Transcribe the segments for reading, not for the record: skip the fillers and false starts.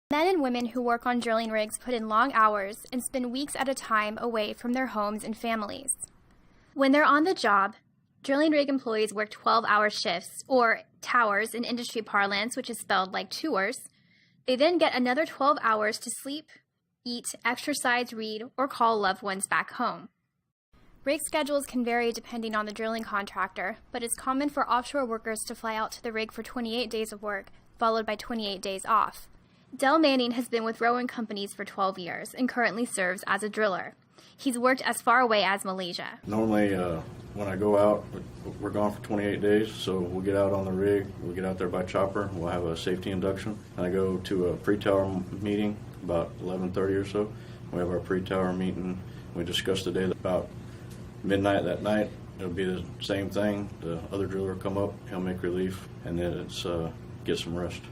Men and women who work on drilling rigs put in long hours and spend weeks at a time away from their homes and families. When they're on the job, drilling rig employees work 12-hour shifts, or towers in industry parlance, which is spelled like tours. They then get another 12 hours to sleep, eat, exercise, read, or call loved ones back home. Rig schedules can vary depending on the drilling contractor, but it's common for offshore workers to fly out to the rig for 28 days of work, followed by 28 days off. Del Manning has been with Rowan Companies for 12 years and currently serves as a driller. He's worked as far away as Malaysia. Normally, when I go out, we're gone for 28 days, so we'll get out on the rig, we'll get out there by chopper, we'll have a safety induction. And I go to a pre-tower meeting about 11:30 or so. We have our pre-tower meeting. We discuss the day. About midnight that night, it'll be the same thing. The other driller will come up, he'll make relief, and then it's get some rest.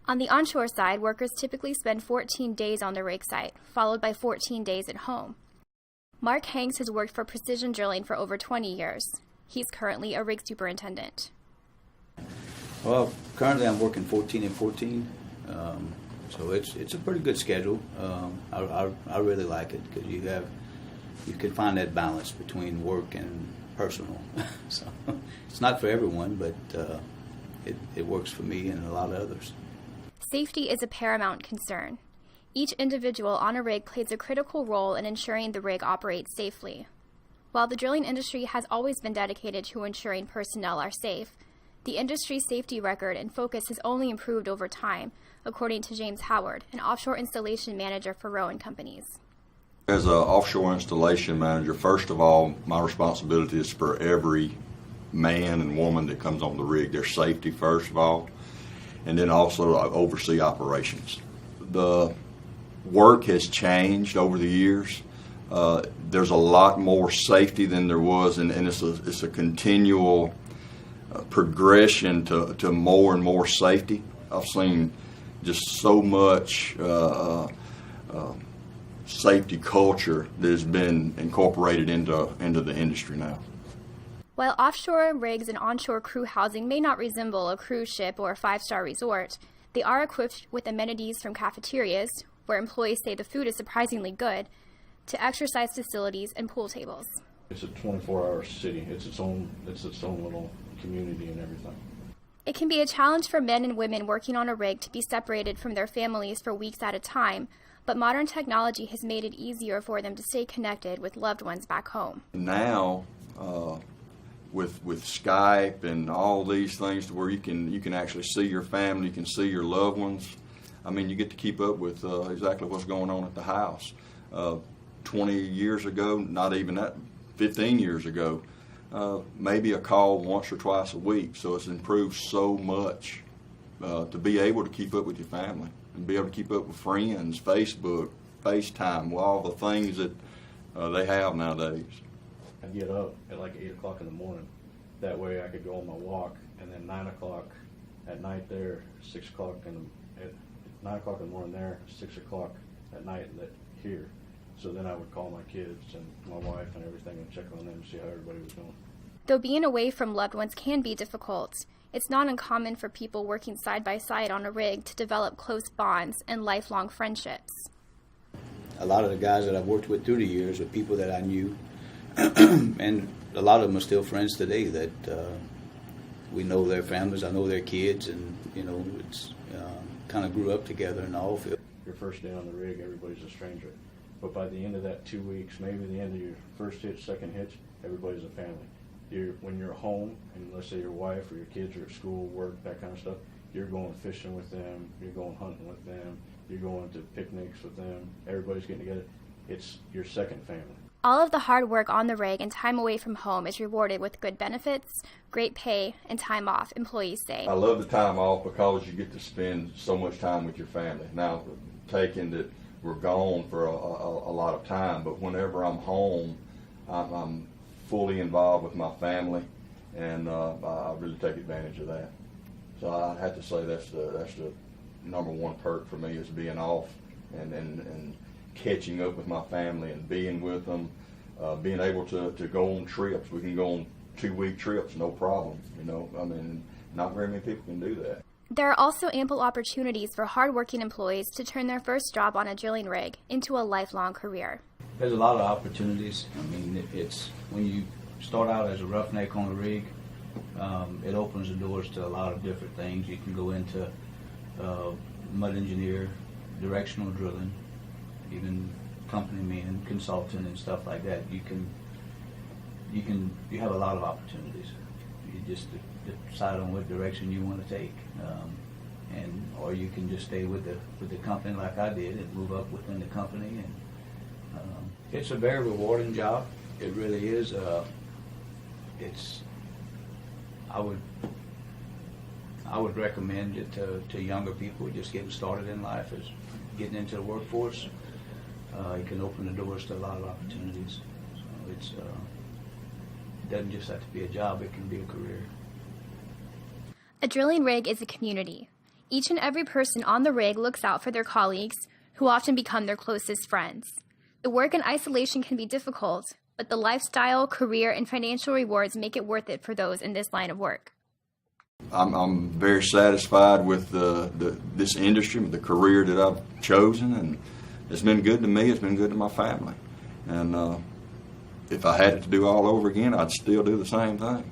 On the onshore side, workers typically spend 14 days on the rig site, followed by 14 days at home. Mark Hanks has worked for Precision Drilling for over 20 years. He's currently a rig superintendent. Well, currently I'm working 14 and 14, so it's a pretty good schedule. I really like it because you can find that balance between work and personal. So it's not for everyone, but it works for me and a lot of others. Safety is a paramount concern. Each individual on a rig plays a critical role in ensuring the rig operates safely. While the drilling industry has always been dedicated to ensuring personnel are safe, the industry's safety record and focus has only improved over time, according to James Howard, an offshore installation manager for Rowan Companies. As an offshore installation manager, first of all, my responsibility is for every man and woman that comes on the rig, their safety first of all, and then also I oversee operations. The work has changed over the years. There's a lot more safety than there was, and it's a continual progression to more and more safety. I've seen just so much safety culture that has been incorporated into the industry now. While offshore rigs and onshore crew housing may not resemble a cruise ship or a five-star resort, they are equipped with amenities from cafeterias, where employees say the food is surprisingly good, to exercise facilities and pool tables. It's a 24-hour city. It's its own little community and everything. It can be a challenge for men and women working on a rig to be separated from their families for weeks at a time, but modern technology has made it easier for them to stay connected with loved ones back home. Now, with Skype and all these things to where you can actually see your family, you can see your loved ones. I mean, you get to keep up with exactly what's going on at the house. 20 years ago, not even that, 15 years ago, maybe a call once or twice a week. So it's improved so much to be able to keep up with your family and be able to keep up with friends, Facebook, FaceTime, with all the things that they have nowadays. I get up at like 8 o'clock in the morning. That way I could go on my walk, and then 9 o'clock at night there, 6 o'clock at 9 o'clock in the morning there, 6 o'clock at night here. So then I would call my kids and my wife and everything and check on them and see how everybody was doing. Though being away from loved ones can be difficult, it's not uncommon for people working side by side on a rig to develop close bonds and lifelong friendships. A lot of the guys that I've worked with through the years are people that I knew, and a lot of them are still friends today that we know their families, I know their kids, and it's kind of grew up together in the oil field. Your first day on the rig, everybody's a stranger. But by the end of that 2 weeks, maybe the end of your first hitch, second hitch, everybody's a family. When you're home, and let's say your wife or your kids are at school, work, that kind of stuff, you're going fishing with them, you're going hunting with them, you're going to picnics with them, everybody's getting together. It's your second family. All of the hard work on the rig and time away from home is rewarded with good benefits, great pay, and time off, employees say. I love the time off because you get to spend so much time with your family. Now, taking that we're gone for a lot of time, but whenever I'm home, I'm fully involved with my family, and I really take advantage of that. So I have to say that's the number one perk for me, is being off and catching up with my family and being with them, being able to go on trips. We can go on 2-week trips, no problem. I mean, not very many people can do that. There are also ample opportunities for hardworking employees to turn their first job on a drilling rig into a lifelong career. There's a lot of opportunities. I mean, it's when you start out as a roughneck on a rig, it opens the doors to a lot of different things. You can go into mud engineer, directional drilling, even company man, consultant, and stuff like that. You have a lot of opportunities. You just decide on what direction you want to take, or you can just stay with the company like I did and move up within the company. And it's a very rewarding job. It really is. I would recommend it to younger people just getting started in life, is getting into the workforce. It can open the doors to a lot of opportunities. So it doesn't just have to be a job, it can be a career. A drilling rig is a community. Each and every person on the rig looks out for their colleagues, who often become their closest friends. The work in isolation can be difficult, but the lifestyle, career, and financial rewards make it worth it for those in this line of work. I'm very satisfied with this industry, with the career that I've chosen, and it's been good to me. It's been good to my family. And if I had it to do all over again, I'd still do the same thing.